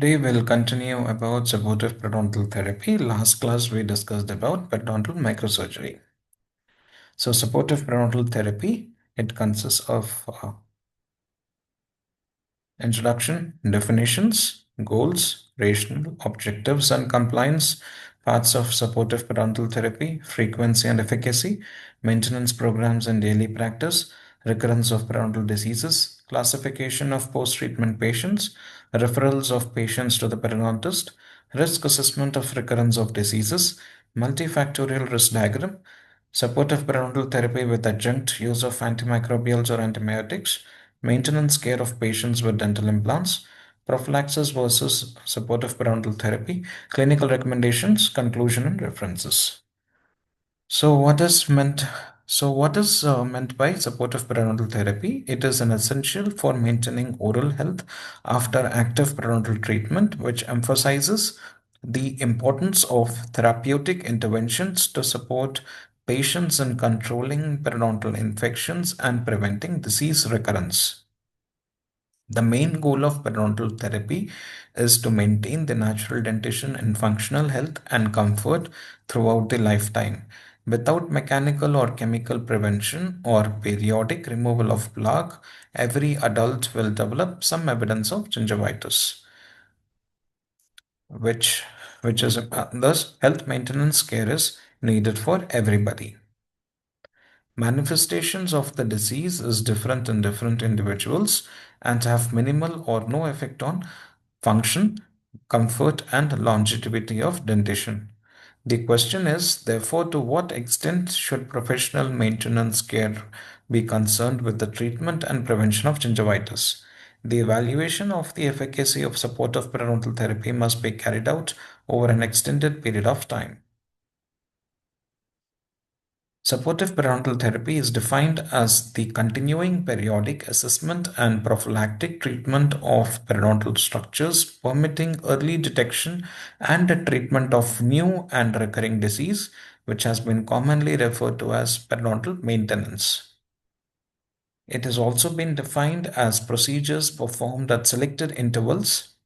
Today we'll continue about supportive periodontal therapy. Last class we discussed about periodontal microsurgery. So supportive periodontal therapy, it consists of introduction, definitions, goals, rational, objectives and compliance, parts of supportive periodontal therapy, frequency and efficacy, maintenance programs and daily practice, recurrence of periodontal diseases, classification of post-treatment patients, referrals of patients to the periodontist, risk assessment of recurrence of diseases, multifactorial risk diagram, supportive periodontal therapy with adjunct use of antimicrobials or antibiotics, maintenance care of patients with dental implants, prophylaxis versus supportive periodontal therapy, clinical recommendations, conclusion, and references. So, what is meant by supportive periodontal therapy? It is an essential for maintaining oral health after active periodontal treatment, which emphasizes the importance of therapeutic interventions to support patients in controlling periodontal infections and preventing disease recurrence. The main goal of periodontal therapy is to maintain the natural dentition in functional health and comfort throughout the lifetime. Without mechanical or chemical prevention or periodic removal of plaque, every adult will develop some evidence of gingivitis, which which is thus health maintenance care is needed for everybody. Manifestations of the disease is different in different individuals and have minimal or no effect on function, comfort, and longevity of dentition. The question is, therefore, to what extent should professional maintenance care be concerned with the treatment and prevention of gingivitis? The evaluation of the efficacy of supportive periodontal therapy must be carried out over an extended period of time. Supportive periodontal therapy is defined as the continuing periodic assessment and prophylactic treatment of periodontal structures, permitting early detection and treatment of new and recurring disease, which has been commonly referred to as periodontal maintenance. It has also been defined as procedures performed at selected intervals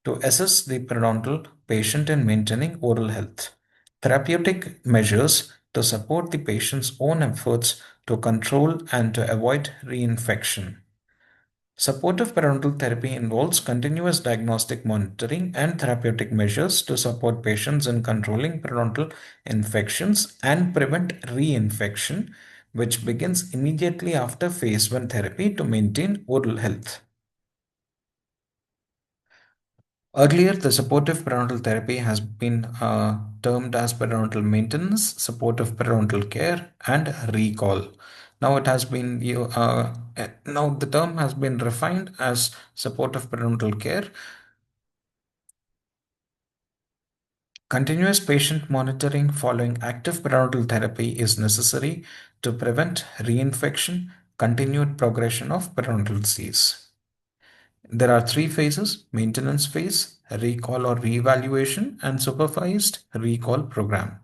to assess the periodontal patient in maintaining oral health. Therapeutic measures to support the patient's own efforts to control and to avoid reinfection. Supportive periodontal therapy involves continuous diagnostic monitoring and therapeutic measures to support patients in controlling periodontal infections and prevent reinfection, which begins immediately after phase 1 therapy to maintain oral health. Earlier, the supportive periodontal therapy has been termed as periodontal maintenance, supportive periodontal care, and recall. Now it has been now the term has been refined as supportive periodontal care. Continuous patient monitoring following active periodontal therapy is necessary to prevent reinfection, continued progression of periodontal disease. There are three phases: maintenance phase, recall or reevaluation, and supervised recall program.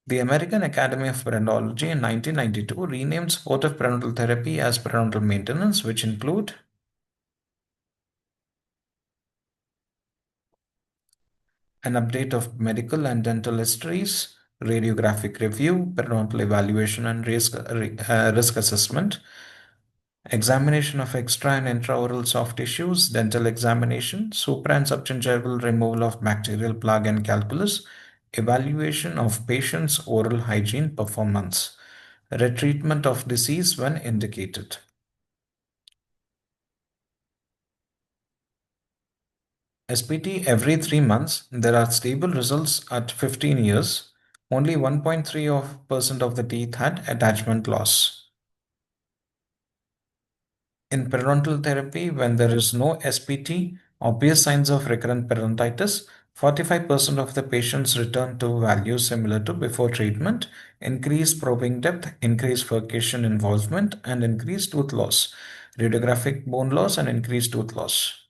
The American Academy of Periodontics in 1992 renamed supportive periodontal therapy as periodontal maintenance, which include an update of medical and dental histories, radiographic review, periodontal evaluation and risk assessment, examination of extra and intraoral soft tissues, dental examination, supra and subgingival removal of bacterial plaque and calculus, evaluation of patient's oral hygiene performance, retreatment of disease when indicated. SPT every 3 months, there are stable results at 15 years. Only 1.3% of the teeth had attachment loss. In periodontal therapy, when there is no SPT, obvious signs of recurrent periodontitis, 45% of the patients return to values similar to before treatment, increased probing depth, increased furcation involvement, and increased tooth loss, radiographic bone loss, and increased tooth loss.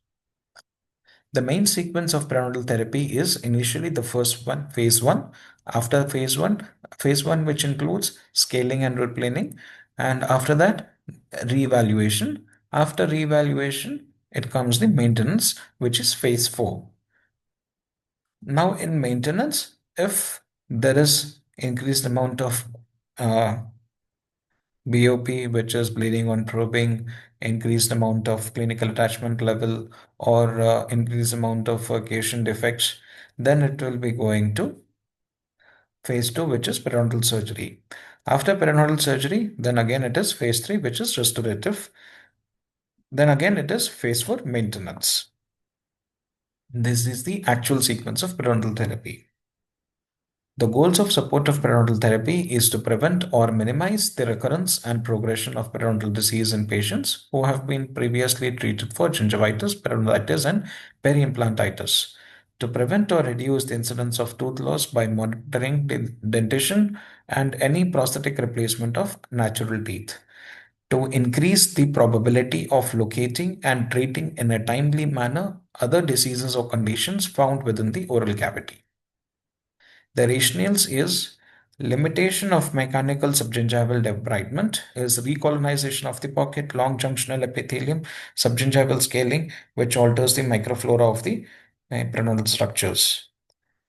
The main sequence of periodontal therapy is initially the first one, phase 1. After phase 1 which includes scaling and root planing, and after that reevaluation. After reevaluation, it comes the maintenance, which is phase 4. Now in maintenance, if there is increased amount of uh, BOP, which is bleeding on probing, increased amount of clinical attachment level, or increased amount of cation defects, then it will be going to phase 2, which is periodontal surgery. After periodontal surgery, then again it is phase 3, which is restorative. Then again it is phase 4, maintenance. This is the actual sequence of periodontal therapy. The goals of supportive periodontal therapy is to prevent or minimize the recurrence and progression of periodontal disease in patients who have been previously treated for gingivitis, periodontitis, and periimplantitis. To prevent or reduce the incidence of tooth loss by monitoring dentition and any prosthetic replacement of natural teeth. To increase the probability of locating and treating in a timely manner other diseases or conditions found within the oral cavity. The rationales is limitation of mechanical subgingival debridement is recolonization of the pocket, long junctional epithelium, subgingival scaling, which alters the microflora of the periodontal structures.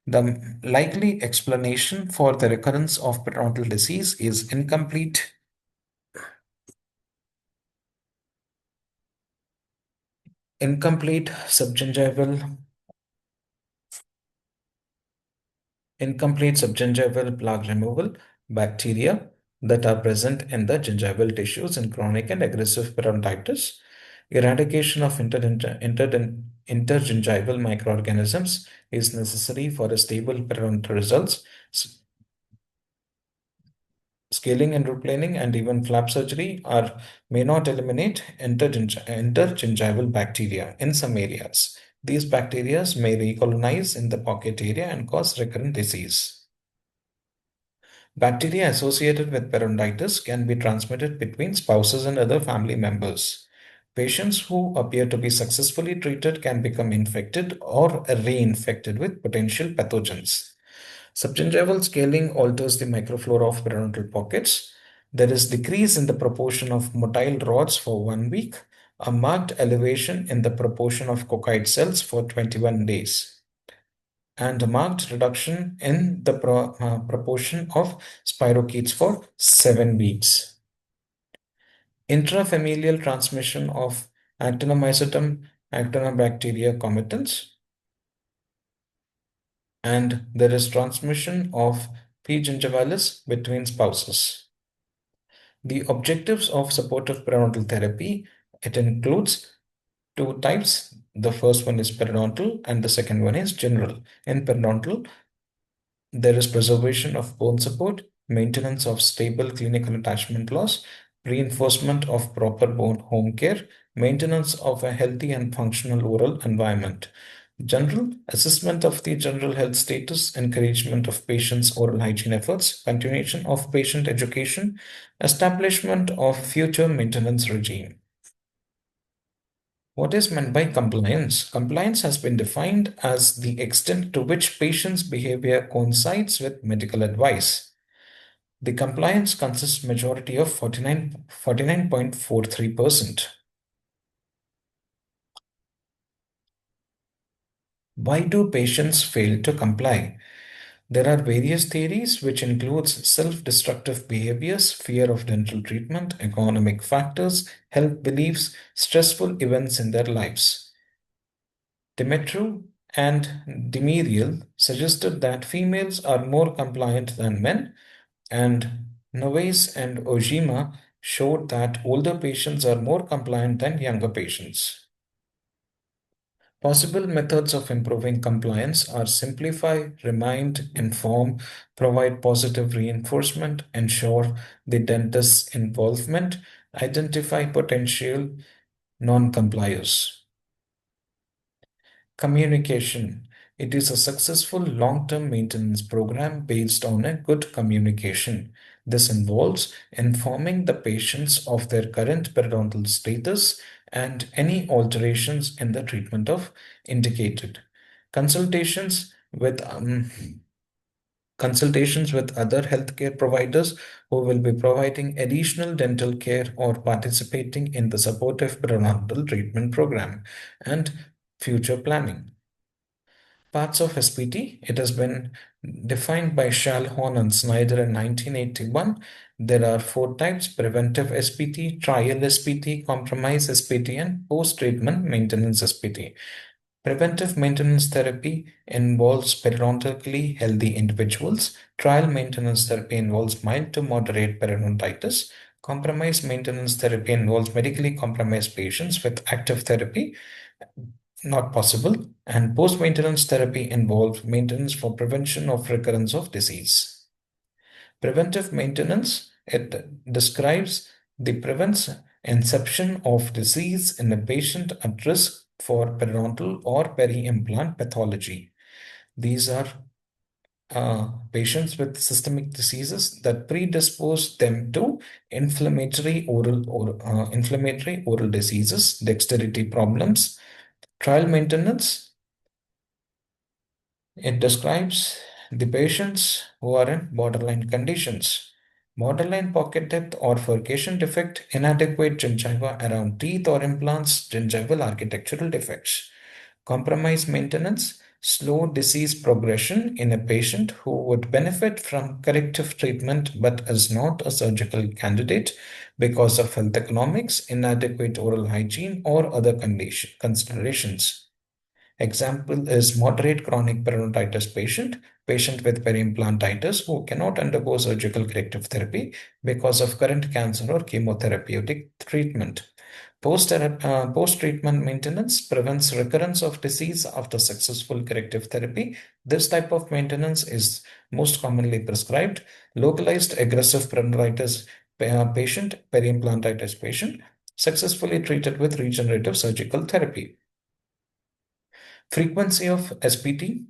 The likely explanation for the recurrence of periodontal disease is incomplete subgingival incomplete subgingival plaque removal, bacteria that are present in the gingival tissues in chronic and aggressive periodontitis, eradication of intergingival microorganisms is necessary for a stable periodontal results. Scaling and replaning and even flap surgery may not eliminate intergingival bacteria in some areas. These bacteria may recolonize in the pocket area and cause recurrent disease. Bacteria associated with periodontitis can be transmitted between spouses and other family members. Patients who appear to be successfully treated can become infected or reinfected with potential pathogens. Subgingival scaling alters the microflora of periodontal pockets. There is decrease in the proportion of motile rods for 1 week, a marked elevation in the proportion of coccoid cells for 21 days, and a marked reduction in the proportion of spirochetes for 7 weeks. Intrafamilial transmission of actinomycetum actinobacteria comitans, and there is transmission of P. gingivalis between spouses. The objectives of supportive periodontal therapy, it includes two types. The first one is periodontal and the second one is general. In periodontal, there is preservation of bone support, maintenance of stable clinical attachment loss, reinforcement of proper bone home care, maintenance of a healthy and functional oral environment. General assessment of the general health status, encouragement of patients' oral hygiene efforts, continuation of patient education, establishment of future maintenance regime. What is meant by compliance? Compliance has been defined as the extent to which patient's behavior coincides with medical advice. The compliance consists majority of 49.43%. Why do patients fail to comply? There are various theories which includes self-destructive behaviors, fear of dental treatment, economic factors, health beliefs, stressful events in their lives. Demetru and Demiriel suggested that females are more compliant than men, and Noves and Ojima showed that older patients are more compliant than younger patients. Possible methods of improving compliance are simplify, remind, inform, provide positive reinforcement, ensure the dentist's involvement, identify potential non-compliers. Communication. It is a successful long-term maintenance program based on a good communication. This involves informing the patients of their current periodontal status and any alterations in the treatment of indicated. Consultations with consultations with other healthcare providers who will be providing additional dental care or participating in the supportive periodontal treatment program, and future planning. Parts of SPT, it has been defined by Shalhorn and Snyder in 1981. There are four types: preventive SPT, trial SPT, compromise SPT, and post-treatment maintenance SPT. Preventive maintenance therapy involves periodontally healthy individuals. Trial maintenance therapy involves mild to moderate periodontitis. Compromise maintenance therapy involves medically compromised patients with active therapy not possible. And post-maintenance therapy involves maintenance for prevention of recurrence of disease. Preventive maintenance, it describes the prevents inception of disease in a patient at risk for periodontal or peri-implant pathology. These are patients with systemic diseases that predispose them to inflammatory oral diseases, dexterity problems. Trial maintenance, it describes the patients who are in borderline conditions. Borderline pocket depth or furcation defect, inadequate gingiva around teeth or implants, gingival architectural defects. Compromise maintenance, slow disease progression in a patient who would benefit from corrective treatment but is not a surgical candidate because of health economics, inadequate oral hygiene, or other considerations. Example is moderate chronic periodontitis patient with peri-implantitis who cannot undergo surgical corrective therapy because of current cancer or chemotherapeutic treatment. Post-treatment maintenance prevents recurrence of disease after successful corrective therapy. This type of maintenance is most commonly prescribed. Localized aggressive periodontitis patient, peri-implantitis patient, successfully treated with regenerative surgical therapy. Frequency of SPT.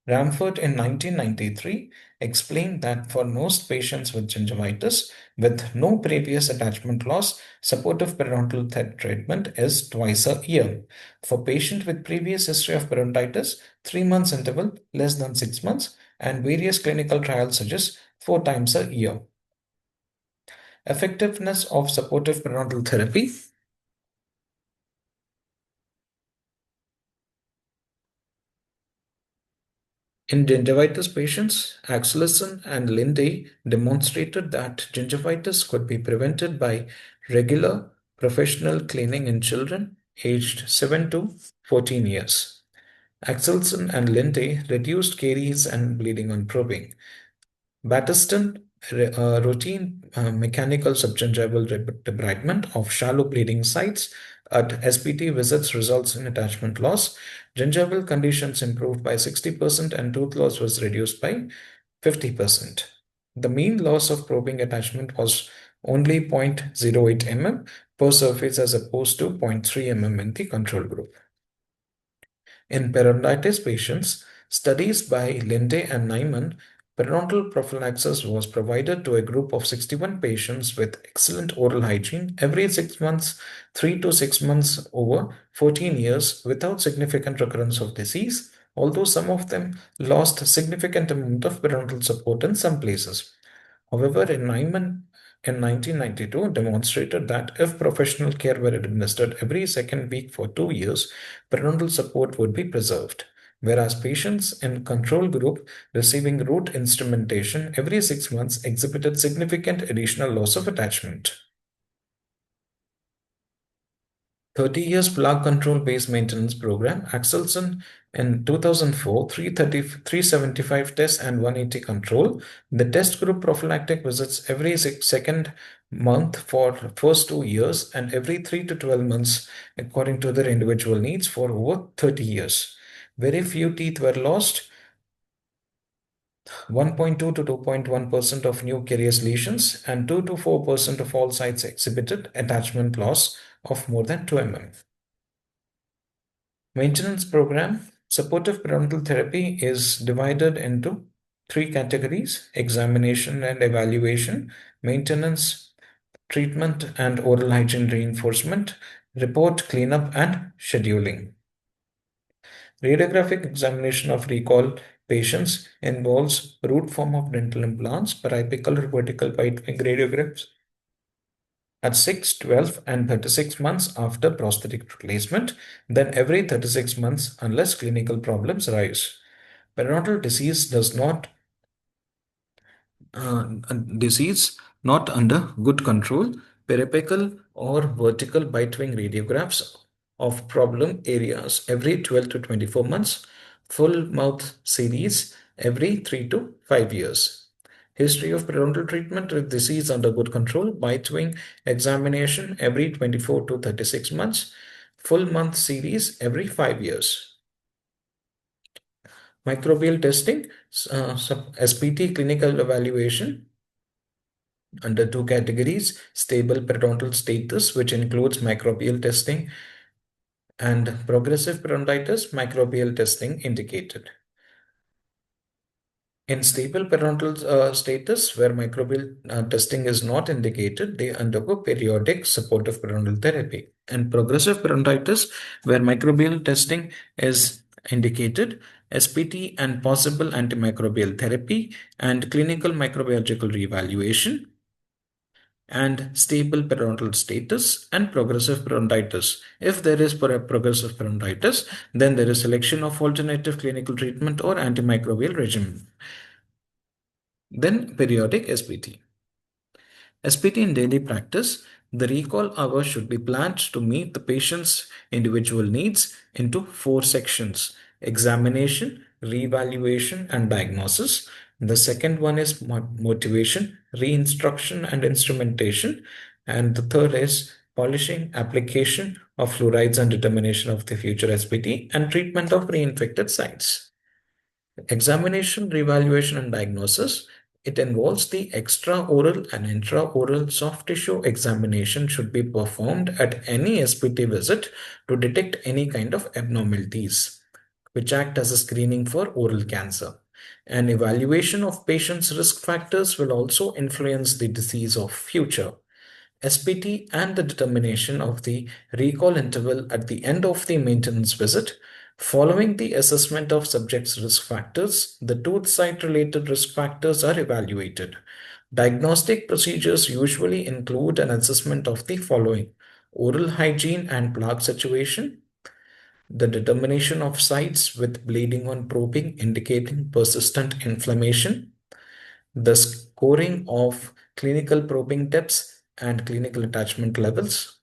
Ramford in 1993 explained that for most patients with gingivitis with no previous attachment loss, supportive periodontal treatment is twice a year. For patient with previous history of periodontitis, 3 months interval, less than 6 months, and various clinical trials suggest 4 times a year. Effectiveness of supportive periodontal therapy. In gingivitis patients, Axelson and Linde demonstrated that gingivitis could be prevented by regular professional cleaning in children aged 7 to 14 years. Axelson and Linde reduced caries and bleeding on probing. Battiston, routine mechanical subgingival debridement of shallow bleeding sites at SPT visits results in attachment loss. Gingival conditions improved by 60% and tooth loss was reduced by 50%. The mean loss of probing attachment was only 0.08 mm per surface as opposed to 0.3 mm in the control group. In periodontitis patients, studies by Linde and Nyman, periodontal prophylaxis was provided to a group of 61 patients with excellent oral hygiene every 6 months, 3 to 6 months over 14 years without significant recurrence of disease, although some of them lost a significant amount of periodontal support in some places. However, Nyman in 1992 demonstrated that if professional care were administered every second week for 2 years, periodontal support would be preserved, whereas patients in control group receiving root instrumentation every 6 months exhibited significant additional loss of attachment. 30 years plaque control based maintenance program, Axelson in 2004, 375 tests and 180 control. The test group prophylactic visits every second month for first 2 years and every 3 to 12 months according to their individual needs for over 30 years. Very few teeth were lost. 1.2 to 2.1% of new carious lesions and 2 to 4% of all sites exhibited attachment loss of more than 2 mm. Maintenance program. Supportive periodontal therapy is divided into 3 categories: examination and evaluation, maintenance, treatment and oral hygiene reinforcement, report cleanup and scheduling. Radiographic examination of recall Patients involves root form of dental implants, periapical or vertical bite-wing radiographs at 6, 12, and 36 months after prosthetic replacement, then every 36 months unless clinical problems arise. Periodontal uh, disease not under good control, periapical or vertical bite wing radiographs of problem areas every 12 to 24 months, full mouth series every 3 to 5 years. History of periodontal treatment with disease under good control, bite wing examination every 24 to 36 months, full month series every 5 years. Microbial testing, SPT clinical evaluation under two categories: stable periodontal status, which includes microbial testing, and progressive periodontitis, microbial testing indicated. In stable periodontal status, where microbial testing is not indicated, they undergo periodic supportive periodontal therapy. And progressive periodontitis, where microbial testing is indicated, SPT and possible antimicrobial therapy and clinical microbiological reevaluation, and stable periodontal status and progressive periodontitis. If there is progressive periodontitis, then there is selection of alternative clinical treatment or antimicrobial regimen. Then periodic SPT. SPT in daily practice, the recall hour should be planned to meet the patient's individual needs into 4 sections: examination, reevaluation, and diagnosis. The second one is motivation, reinstruction, and instrumentation. And the third is polishing, application of fluorides, and determination of the future SPT, and treatment of reinfected sites. Examination, reevaluation, and diagnosis. It involves the extraoral and intraoral soft tissue examination should be performed at any SPT visit to detect any kind of abnormalities, which act as a screening for oral cancer. An evaluation of patients' risk factors will also influence the disease of future. SPT and the determination of the recall interval at the end of the maintenance visit. Following the assessment of subject's risk factors, the tooth site related risk factors are evaluated. Diagnostic procedures usually include an assessment of the following: oral hygiene and plaque situation, the determination of sites with bleeding on probing indicating persistent inflammation, the scoring of clinical probing depths and clinical attachment levels,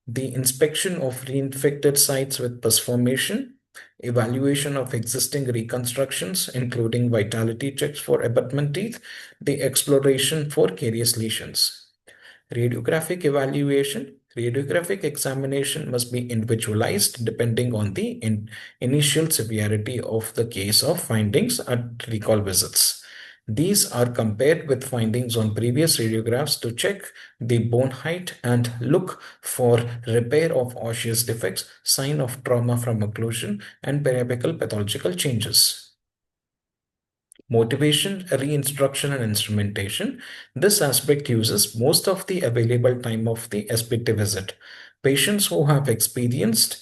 the inspection of reinfected sites with pus formation, evaluation of existing reconstructions, including vitality checks for abutment teeth, the exploration for carious lesions. Radiographic evaluation. Radiographic examination must be individualized depending on the initial severity of the case of findings at recall visits. These are compared with findings on previous radiographs to check the bone height and look for repair of osseous defects, sign of trauma from occlusion, and periapical pathological changes. Motivation, reinstruction, and instrumentation. This aspect uses most of the available time of the SPT visit. Patients who have experienced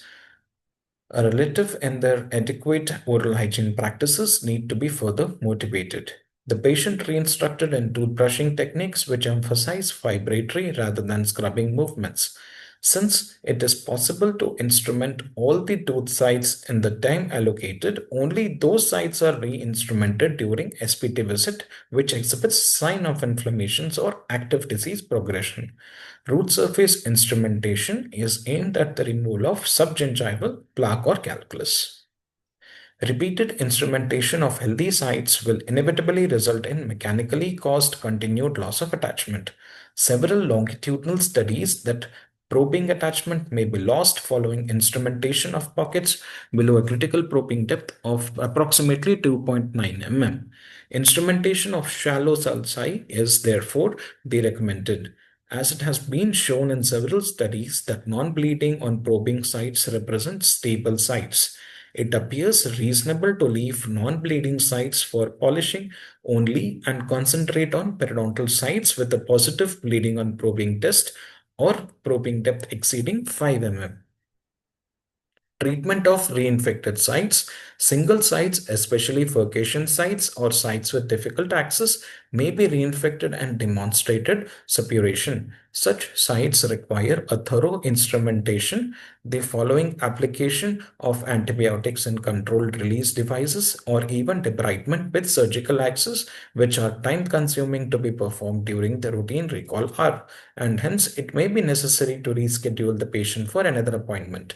a relative in their adequate oral hygiene practices need to be further motivated. The patient reinstructed in toothbrushing techniques which emphasize vibratory rather than scrubbing movements. Since it is possible to instrument all the tooth sites in the time allocated, only those sites are re-instrumented during SPT visit which exhibits sign of inflammations or active disease progression. Root surface instrumentation is aimed at the removal of subgingival plaque or calculus. Repeated instrumentation of healthy sites will inevitably result in mechanically caused continued loss of attachment. Several longitudinal studies that probing attachment may be lost following instrumentation of pockets below a critical probing depth of approximately 2.9 mm. Instrumentation of shallow sulci is therefore the recommended, as it has been shown in several studies that non-bleeding on probing sites represent stable sites. It appears reasonable to leave non-bleeding sites for polishing only and concentrate on periodontal sites with a positive bleeding on probing test or probing depth exceeding 5 mm. Treatment of reinfected sites. Single sites, especially furcation sites or sites with difficult access, may be reinfected and demonstrated suppuration. Such sites require a thorough instrumentation, the following application of antibiotics in controlled release devices, or even debridement with surgical access, which are time consuming to be performed during the routine recall hour, and hence it may be necessary to reschedule the patient for another appointment.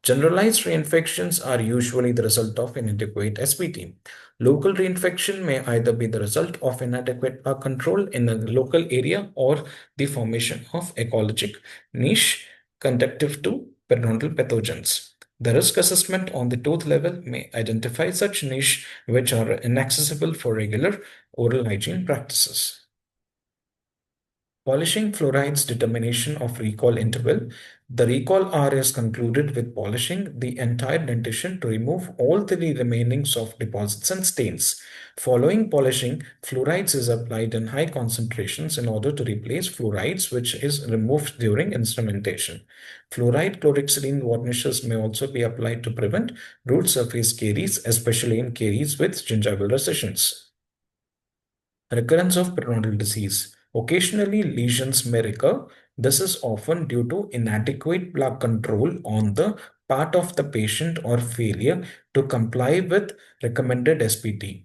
Generalized reinfections are usually the result of inadequate SBT. Local reinfection may either be the result of inadequate bug control in a local area or the formation of ecologic niche conductive to periodontal pathogens. The risk assessment on the tooth level may identify such niche which are inaccessible for regular oral hygiene practices. Polishing fluoride's determination of recall interval. The recall hour is concluded with polishing the entire dentition to remove all the remaining soft deposits and stains. Following polishing, fluorides is applied in high concentrations in order to replace fluorides which is removed during instrumentation. Fluoride chlorhexidine varnishes may also be applied to prevent root surface caries, especially in caries with gingival recessions. Recurrence of periodontal disease. Occasionally, lesions may recur. This is often due to inadequate plaque control on the part of the patient or failure to comply with recommended SPT.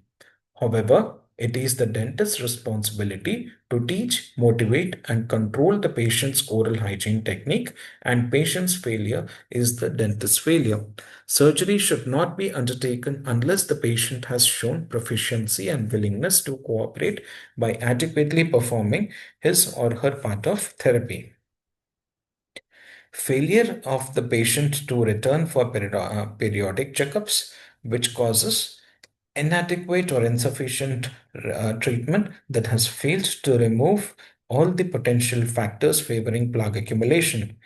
However, it is the dentist's responsibility to teach, motivate, and control the patient's oral hygiene technique, and patient's failure is the dentist's failure. Surgery should not be undertaken unless the patient has shown proficiency and willingness to cooperate by adequately performing his or her part of therapy. Failure of the patient to return for periodic checkups, which causes inadequate or insufficient treatment that has failed to remove all the potential factors favoring plaque accumulation.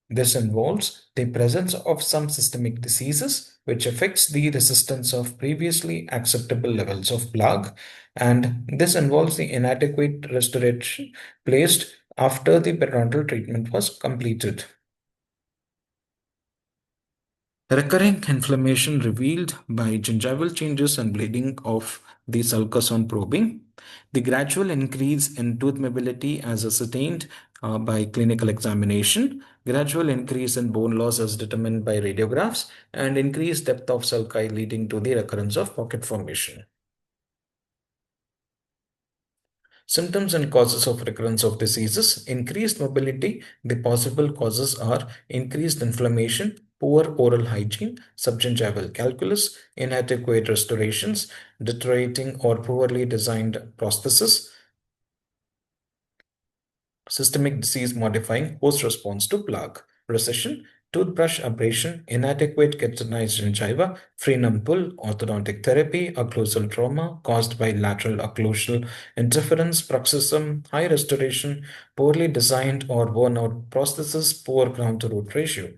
This involves the presence of some systemic diseases which affects the resistance of previously acceptable levels of plaque, and this involves the inadequate restoration placed after the periodontal treatment was completed. Recurring inflammation revealed by gingival changes and bleeding of the sulcus on probing. The gradual increase in tooth mobility as ascertained by clinical examination, gradual increase in bone loss as determined by radiographs, and increased depth of sulci leading to the recurrence of pocket formation. Symptoms and causes of recurrence of diseases. Increased mobility. The possible causes are increased inflammation, poor oral hygiene, subgingival calculus, inadequate restorations, deteriorating or poorly designed prosthesis, systemic disease modifying host response to plaque, recession, toothbrush abrasion, inadequate ketonized gingiva, frenum pull, orthodontic therapy, occlusal trauma caused by lateral occlusal interference, bruxism, high restoration, poorly designed or worn out prosthesis, poor crown to root ratio.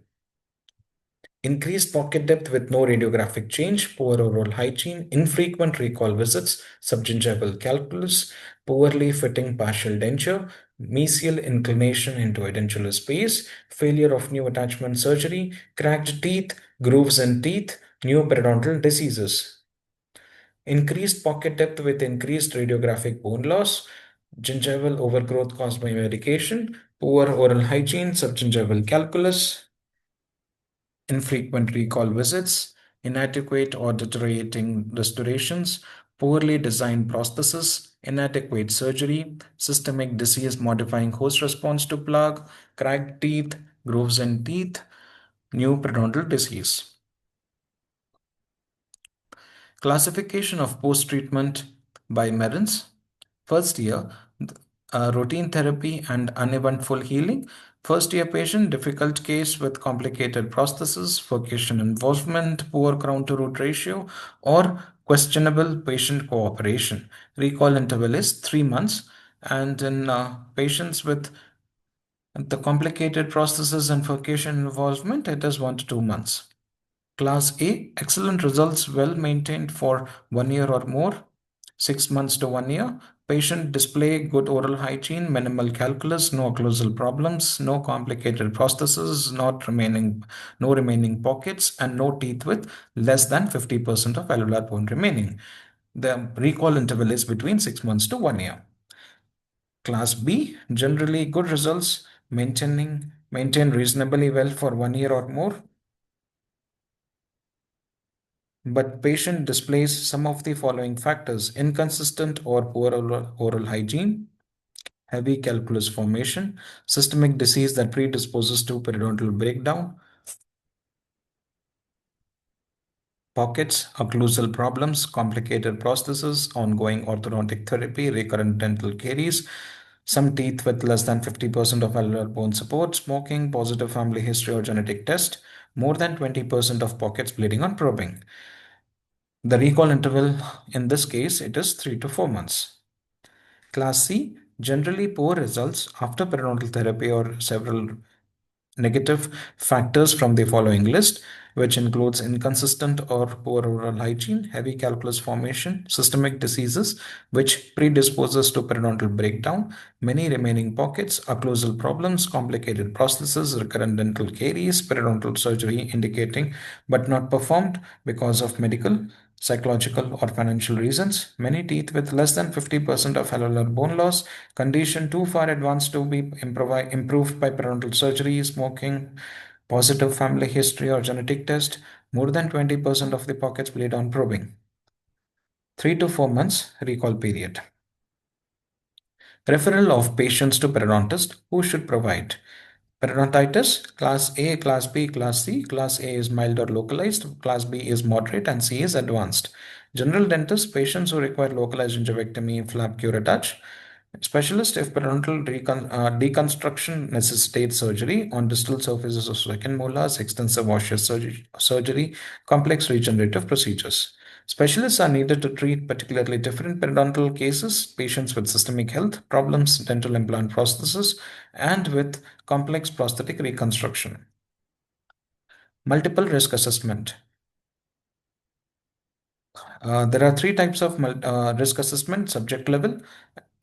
Increased pocket depth with no radiographic change, poor oral hygiene, infrequent recall visits, subgingival calculus, poorly fitting partial denture, mesial inclination into edentulous space, failure of new attachment surgery, cracked teeth, grooves in teeth, new periodontal diseases. Increased pocket depth with increased radiographic bone loss, gingival overgrowth caused by medication, poor oral hygiene, subgingival calculus, infrequent recall visits, inadequate or deteriorating restorations, poorly designed prosthesis, inadequate surgery, systemic disease modifying host response to plaque, cracked teeth, grooves in teeth, new periodontal disease. Classification of post-treatment by Merens. First year, routine therapy and uneventful healing. First year patient, difficult case with complicated prosthesis, furcation involvement, poor crown to root ratio, or questionable patient cooperation. Recall interval is 3 months. And in patients with the complicated prosthesis and furcation involvement, it is 1 to 2 months. Class A, excellent results well maintained for 1 year or more, 6 months to 1 year. Patient display good oral hygiene, minimal calculus, no occlusal problems, no complicated prosthesis, no remaining pockets, and no teeth with less than 50% of alveolar bone remaining. The recall interval is between 6 months to 1 year. Class B, generally good results, maintain reasonably well for 1 year or more, but patient displays some of the following factors: inconsistent or poor oral hygiene, heavy calculus formation, systemic disease that predisposes to periodontal breakdown, pockets, occlusal problems, complicated prosthesis, ongoing orthodontic therapy, recurrent dental caries, some teeth with less than 50% of alveolar bone support, smoking, positive family history or genetic test, more than 20% of pockets bleeding on probing. The recall interval in this case, it is 3 to 4 months. Class C, generally poor results after periodontal therapy or several negative factors from the following list, which includes inconsistent or poor oral hygiene, heavy calculus formation, systemic diseases, which predisposes to periodontal breakdown, many remaining pockets, occlusal problems, complicated prosthesis, recurrent dental caries, periodontal surgery indicating but not performed because of medical, psychological, or financial reasons, many teeth with less than 50% of alveolar bone loss, condition too far advanced to be improved by periodontal surgery, smoking, positive family history or genetic test, more than 20% of the pockets bleed on probing. 3 to 4 months recall period. Referral of patients to periodontist who should provide. Periodontitis, class A, class B, class C. Class A is mild or localized, class B is moderate, and C is advanced. General dentist, patients who require localized gingivectomy, flap curettage. Specialist, if periodontal deconstruction necessitates surgery on distal surfaces of second molars, extensive osseous surgery, complex regenerative procedures. Specialists are needed to treat particularly different periodontal cases, patients with systemic health problems, dental implant prosthesis, and with complex prosthetic reconstruction. Multiple risk assessment. There are three types of risk assessment: subject level,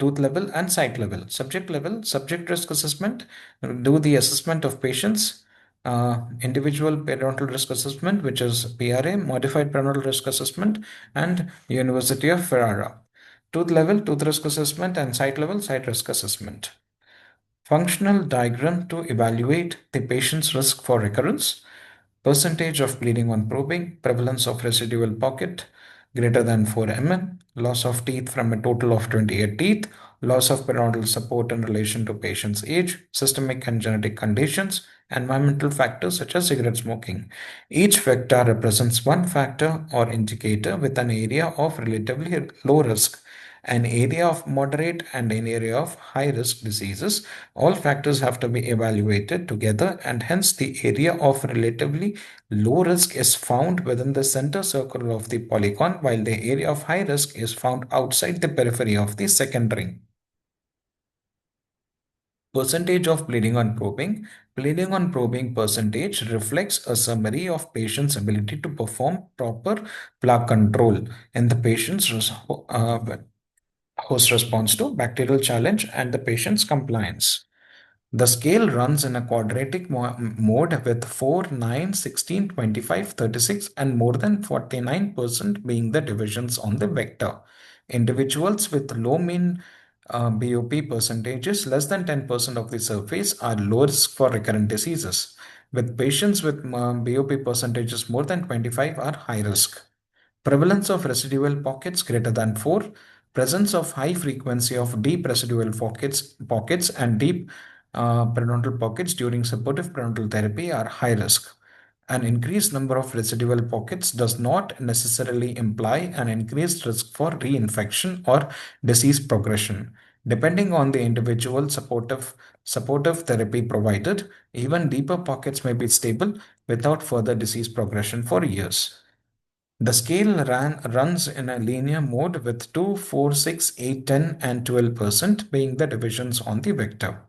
tooth level, and site level. Subject level, subject risk assessment, do the assessment of patients, individual periodontal risk assessment, which is PRA, modified periodontal risk assessment, and University of Ferrara. Tooth level, tooth risk assessment, and site level, site risk assessment. Functional diagram to evaluate the patient's risk for recurrence, percentage of bleeding on probing, prevalence of residual pocket greater than 4 mm, loss of teeth from a total of 28 teeth, loss of periodontal support in relation to patient's age, systemic and genetic conditions, environmental factors such as cigarette smoking. Each vector represents one factor or indicator with an area of relatively low risk, an area of moderate, and an area of high risk diseases. All factors have to be evaluated together, and hence the area of relatively low risk is found within the center circle of the polygon, while the area of high risk is found outside the periphery of the second ring. Percentage of bleeding on probing. Bleeding on probing percentage reflects a summary of patient's ability to perform proper plaque control in the patient's host response to bacterial challenge and the patient's compliance. The scale runs in a quadratic mode with 4, 9, 16, 25, 36, and more than 49% being the divisions on the vector. Individuals with low mean BOP percentages, less than 10% of the surface, are low risk for recurrent diseases. With patients with BOP percentages more than 25 are high risk. Prevalence of residual pockets greater than 4, presence of high frequency of deep residual pockets and deep periodontal pockets during supportive periodontal therapy are high risk. An increased number of residual pockets does not necessarily imply an increased risk for reinfection or disease progression. Depending on the individual supportive therapy provided, even deeper pockets may be stable without further disease progression for years. The scale runs in a linear mode with 2, 4, 6, 8, 10, and 12% being the divisions on the vector.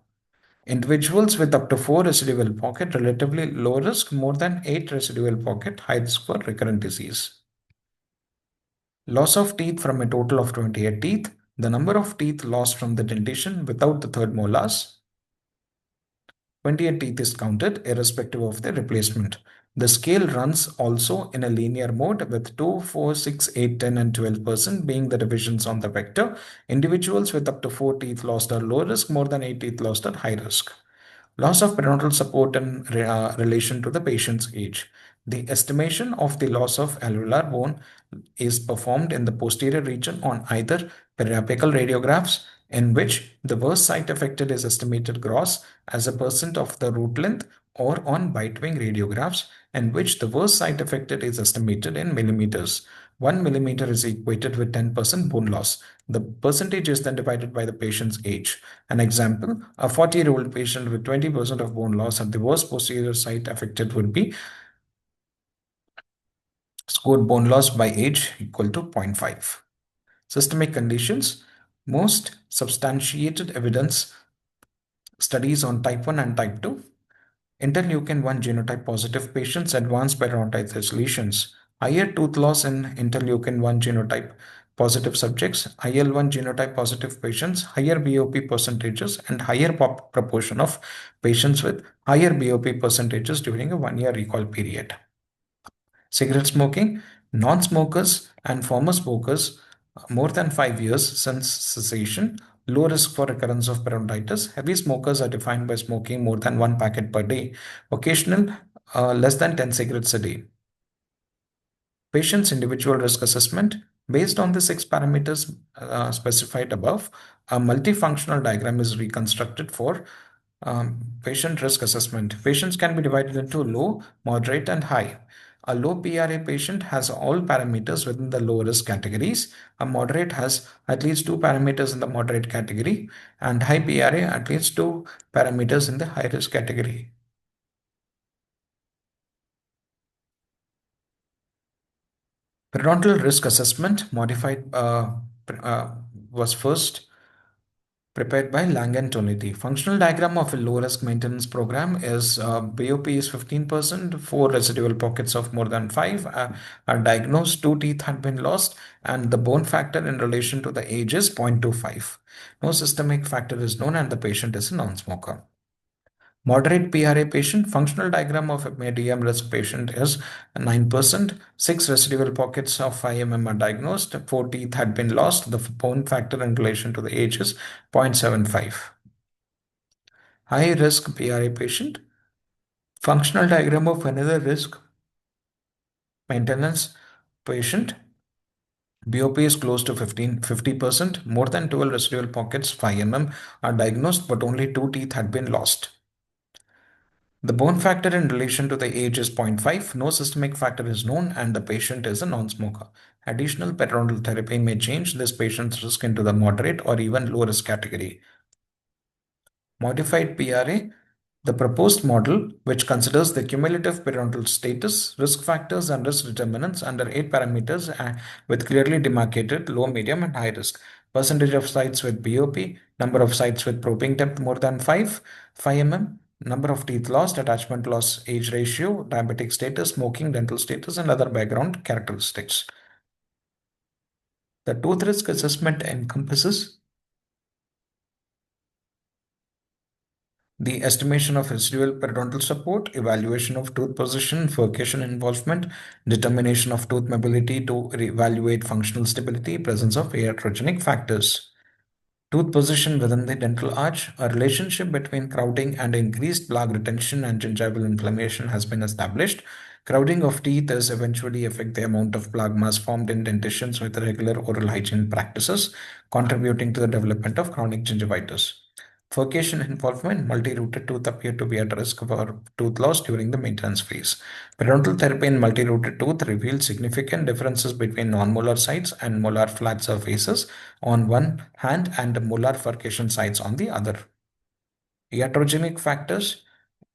Individuals with up to 4 residual pocket, relatively low risk; more than 8 residual pocket, high risk for recurrent disease. Loss of teeth from a total of 28 teeth. The number of teeth lost from the dentition without the third molars, 28 teeth is counted irrespective of the replacement. The scale runs also in a linear mode with 2, 4, 6, 8, 10, and 12% being the divisions on the vector. Individuals with up to 4 teeth lost are low risk, more than 8 teeth lost are high risk. Loss of periodontal support in relation to the patient's age. The estimation of the loss of alveolar bone is performed in the posterior region on either periapical radiographs, in which the worst site affected is estimated gross as a percent of the root length, or on bite wing radiographs, in which the worst site affected is estimated in millimeters. 1 millimeter is equated with 10% bone loss. The percentage is then divided by the patient's age. An example, a 40-year-old patient with 20% of bone loss at the worst posterior site affected would be scored bone loss by age equal to 0.5. Systemic conditions. Most substantiated evidence studies on type 1 and type 2. Interleukin 1 genotype positive patients, advanced periodontitis lesions. Higher tooth loss in interleukin 1 genotype positive subjects, IL-1 genotype positive patients, higher BOP percentages, and higher proportion of patients with higher BOP percentages during a 1-year recall period. Cigarette smoking, non-smokers and former smokers more than 5 years since cessation, low risk for recurrence of periodontitis. Heavy smokers are defined by smoking more than 1 packet per day. Occasional, less than 10 cigarettes a day. Patient's individual risk assessment. Based on the 6 parameters specified above, a multifunctional diagram is reconstructed for patient risk assessment. Patients can be divided into low, moderate, and high. A low PRA patient has all parameters within the low risk categories. A moderate has at least 2 parameters in the moderate category, and high PRA at least 2 parameters in the high risk category. Periodontal risk assessment modified was first prepared by Lang and Toniti. Functional diagram of a low-risk maintenance program is BOP is 15%, 4 residual pockets of more than 5 are diagnosed, 2 teeth had been lost, and the bone factor in relation to the age is 0.25. No systemic factor is known, and the patient is a non-smoker. Moderate PRA patient, functional diagram of a medium risk patient is 9%. 6 residual pockets of 5 mm are diagnosed. 4 teeth had been lost. The bone factor in relation to the age is 0.75. High risk PRA patient, functional diagram of another risk maintenance patient. BOP is close to 50%. More than 12 residual pockets, 5 mm, are diagnosed, but only 2 teeth had been lost. The bone factor in relation to the age is 0.5. No systemic factor is known, and the patient is a non-smoker. Additional periodontal therapy may change this patient's risk into the moderate or even low risk category. Modified PRA, the proposed model, which considers the cumulative periodontal status, risk factors, and risk determinants under 8 parameters with clearly demarcated low, medium, and high risk. Percentage of sites with BOP, number of sites with probing depth more than 5 mm, number of teeth lost, attachment loss, age ratio, diabetic status, smoking, dental status, and other background characteristics. The tooth risk assessment encompasses the estimation of residual periodontal support, evaluation of tooth position, furcation involvement, determination of tooth mobility to evaluate functional stability, presence of iatrogenic factors. Tooth position within the dental arch. A relationship between crowding and increased plaque retention and gingival inflammation has been established. Crowding of teeth does eventually affect the amount of plaque mass formed in dentitions with regular oral hygiene practices, contributing to the development of chronic gingivitis. Furcation involvement, multi-rooted tooth appear to be at risk for tooth loss during the maintenance phase. Periodontal therapy in multi-rooted tooth reveals significant differences between non-molar sites and molar flat surfaces on one hand and molar furcation sites on the other. Iatrogenic factors,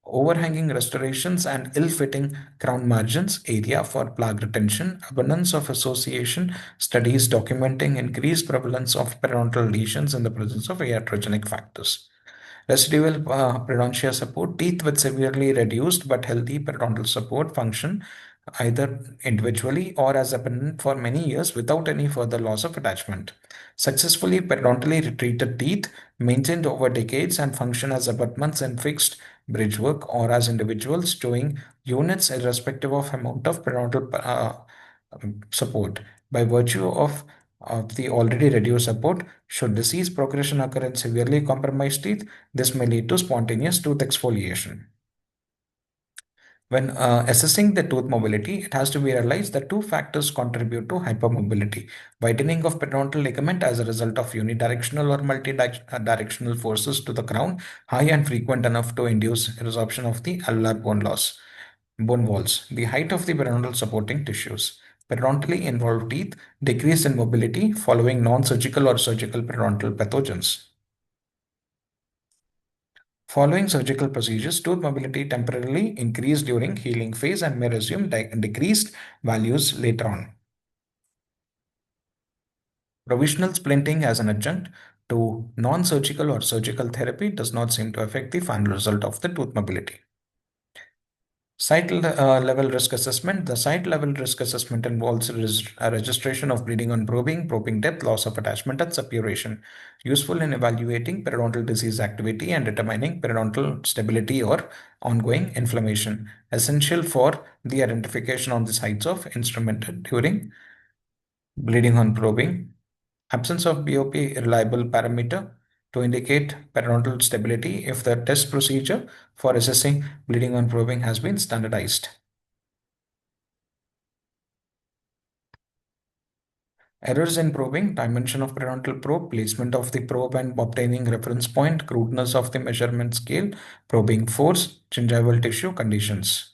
overhanging restorations and ill-fitting crown margins, area for plaque retention, abundance of association, studies documenting increased prevalence of periodontal lesions in the presence of iatrogenic factors. Residual periodontia support, teeth with severely reduced but healthy periodontal support function either individually or as abundant for many years without any further loss of attachment. Successfully periodontally retreated teeth maintained over decades and function as abutments in fixed bridgework or as individuals showing units irrespective of amount of periodontal support. By virtue of the already reduced support, should disease progression occur in severely compromised teeth, this may lead to spontaneous tooth exfoliation. When assessing the tooth mobility, it has to be realized that two factors contribute to hypermobility. Widening of periodontal ligament as a result of unidirectional or multidirectional forces to the crown, high and frequent enough to induce resorption of the alveolar bone walls. The height of the periodontal supporting tissues. Periodontally involved teeth decrease in mobility following non-surgical or surgical periodontal pathogens. Following surgical procedures, tooth mobility temporarily increase during healing phase and may resume decreased values later on. Provisional splinting as an adjunct to non-surgical or surgical therapy does not seem to affect the final result of the tooth mobility. Site level risk assessment. The site level risk assessment involves a registration of bleeding on probing, probing depth, loss of attachment, and suppuration. Useful in evaluating periodontal disease activity and determining periodontal stability or ongoing inflammation. Essential for the identification on the sites of instrumented during bleeding on probing. Absence of BOP reliable parameter to indicate periodontal stability if the test procedure for assessing bleeding on probing has been standardized. Errors in probing, dimension of periodontal probe, placement of the probe and obtaining reference point, crudeness of the measurement scale, probing force, gingival tissue conditions.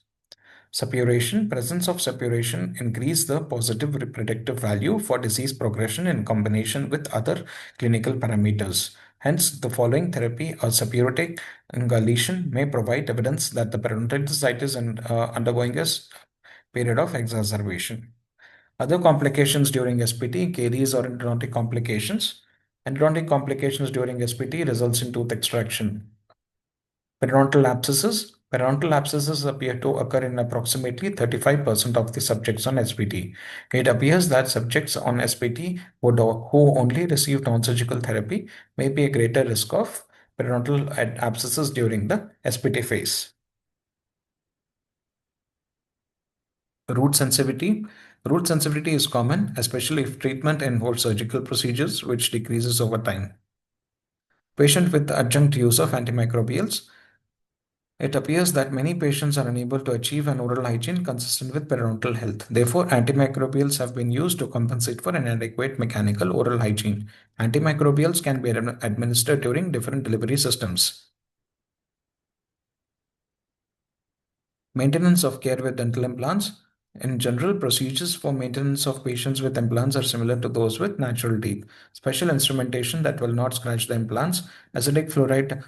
Suppuration, presence of suppuration increase the positive predictive value for disease progression in combination with other clinical parameters. Hence, the following therapy, a suppurative lesion, may provide evidence that the periodontitis is undergoing a period of exacerbation. Other complications during SPT, caries or endodontic complications. Endodontic complications during SPT results in tooth extraction. Periodontal abscesses. Periodontal abscesses appear to occur in approximately 35% of the subjects on SPT. It appears that subjects on SPT who only receive non-surgical therapy may be a greater risk of periodontal abscesses during the SPT phase. Root sensitivity. Root sensitivity is common, especially if treatment involves surgical procedures, which decreases over time. Patient with adjunct use of antimicrobials. It appears that many patients are unable to achieve an oral hygiene consistent with periodontal health. Therefore, antimicrobials have been used to compensate for inadequate mechanical oral hygiene. Antimicrobials can be administered during different delivery systems. Maintenance of care with dental implants. In general, procedures for maintenance of patients with implants are similar to those with natural teeth. Special instrumentation that will not scratch the implants, acidic fluoride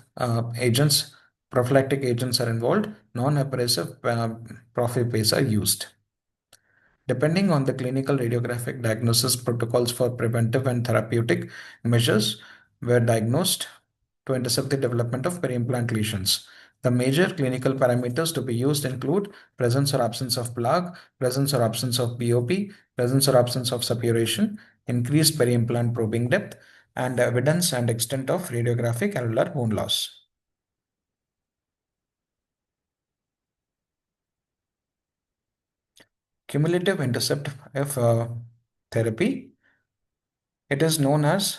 agents, prophylactic agents are involved, non-abrasive prophypays are used. Depending on the clinical radiographic diagnosis, protocols for preventive and therapeutic measures were diagnosed to intercept the development of peri-implant lesions. The major clinical parameters to be used include presence or absence of plaque, presence or absence of BOP, presence or absence of suppuration, increased peri-implant probing depth, and evidence and extent of radiographic alveolar bone loss. Cumulative intercept of therapy. It is known as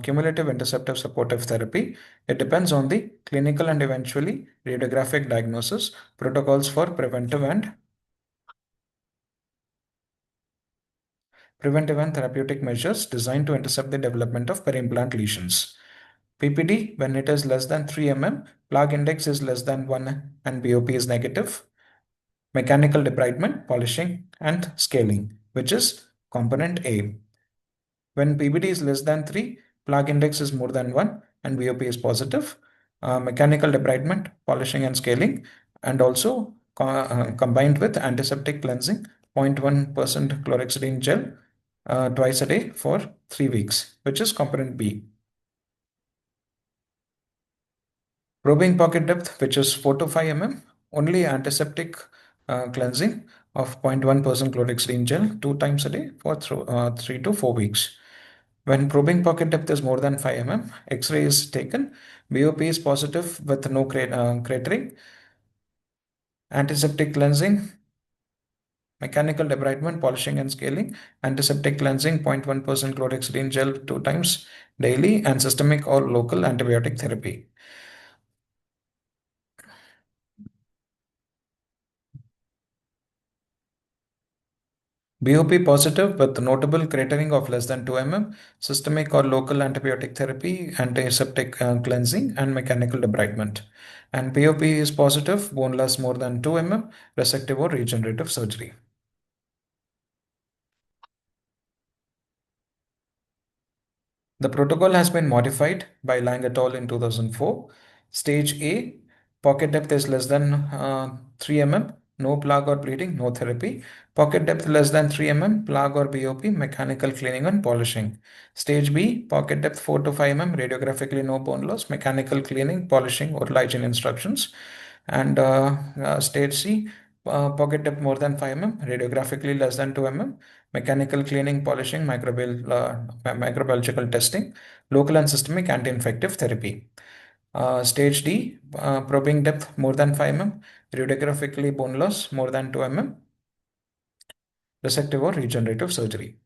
cumulative interceptive supportive therapy. It depends on the clinical and eventually radiographic diagnosis, protocols for preventive and therapeutic measures designed to intercept the development of peri-implant lesions. PPD, when it is less than 3 mm, plaque index is less than 1 and BOP is negative. Mechanical debridement, polishing, and scaling, which is component A. When PBD is less than 3, plaque index is more than 1, and BOP is positive. Mechanical debridement, polishing, and scaling, and also combined with antiseptic cleansing, 0.1% chlorhexidine gel twice a day for 3 weeks, which is component B. Probing pocket depth, which is 4 to 5 mm, only antiseptic cleansing of 0.1% chlorhexidine gel 2 times a day for 3 to 4 weeks. When probing pocket depth is more than 5 mm, X-ray is taken. BOP is positive with no cratering. Antiseptic cleansing, mechanical debridement, polishing and scaling. Antiseptic cleansing, 0.1% chlorhexidine gel 2 times daily, and systemic or local antibiotic therapy. BOP positive with notable cratering of less than 2 mm, systemic or local antibiotic therapy, antiseptic cleansing, and mechanical debridement. And POP is positive, bone loss more than 2 mm, resective or regenerative surgery. The protocol has been modified by Lang et al. In 2004. Stage A, pocket depth is less than 3 mm, no plug or bleeding, no therapy. Pocket depth less than 3 mm, plug or BOP, mechanical cleaning and polishing. Stage B, pocket depth 4 to 5 mm, radiographically no bone loss, mechanical cleaning, polishing, oral hygiene instructions. And stage C, pocket depth more than 5 mm, radiographically less than 2 mm, mechanical cleaning, polishing, microbiological testing, local and systemic anti-infective therapy. Stage D, probing depth more than 5 mm, radiographically bone loss more than 2 mm, resective or regenerative surgery.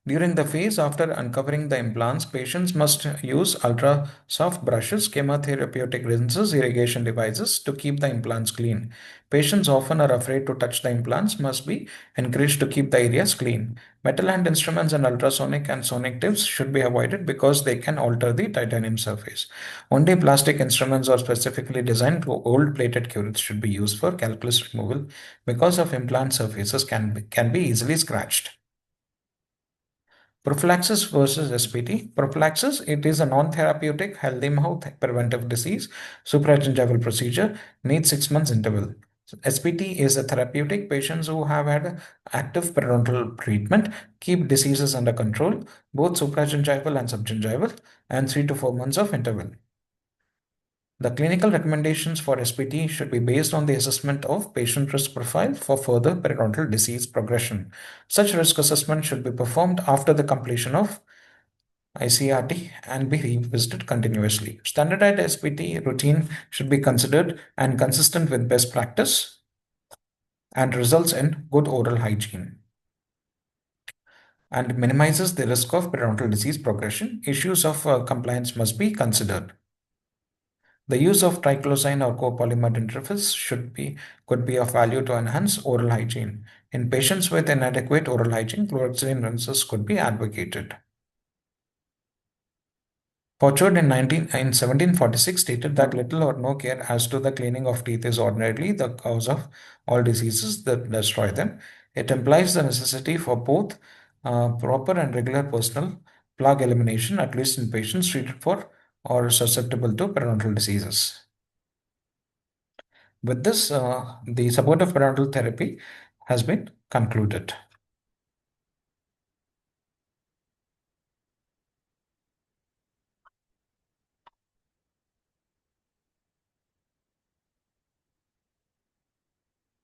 During the phase after uncovering the implants, patients must use ultra soft brushes, chemotherapeutic rinses, irrigation devices to keep the implants clean. Patients often are afraid to touch the implants, must be encouraged to keep the areas clean. Metal hand instruments and ultrasonic and sonic tips should be avoided because they can alter the titanium surface. Only plastic instruments or specifically designed gold plated curettes should be used for calculus removal because of implant surfaces can be easily scratched. Prophylaxis versus SPT. Prophylaxis, it is a non-therapeutic healthy mouth preventive disease supragingival procedure, needs 6 months interval. SPT is a therapeutic. Patients who have had active periodontal treatment keep diseases under control, both supragingival and subgingival, and 3 to 4 months of interval. The clinical recommendations for SPT should be based on the assessment of patient risk profile for further periodontal disease progression. Such risk assessment should be performed after the completion of ICRT and be revisited continuously. Standardized SPT routine should be considered and consistent with best practice and results in good oral hygiene and minimizes the risk of periodontal disease progression. Issues of compliance must be considered. The use of triclosan or copolymer interface could be of value to enhance oral hygiene. In patients with inadequate oral hygiene, chlorhexidine rinses could be advocated. Pochard in 1746 stated that little or no care as to the cleaning of teeth is ordinarily the cause of all diseases that destroy them. It implies the necessity for both proper and regular personal plaque elimination, at least in patients treated for or susceptible to periodontal diseases. With this, the supportive periodontal therapy has been concluded.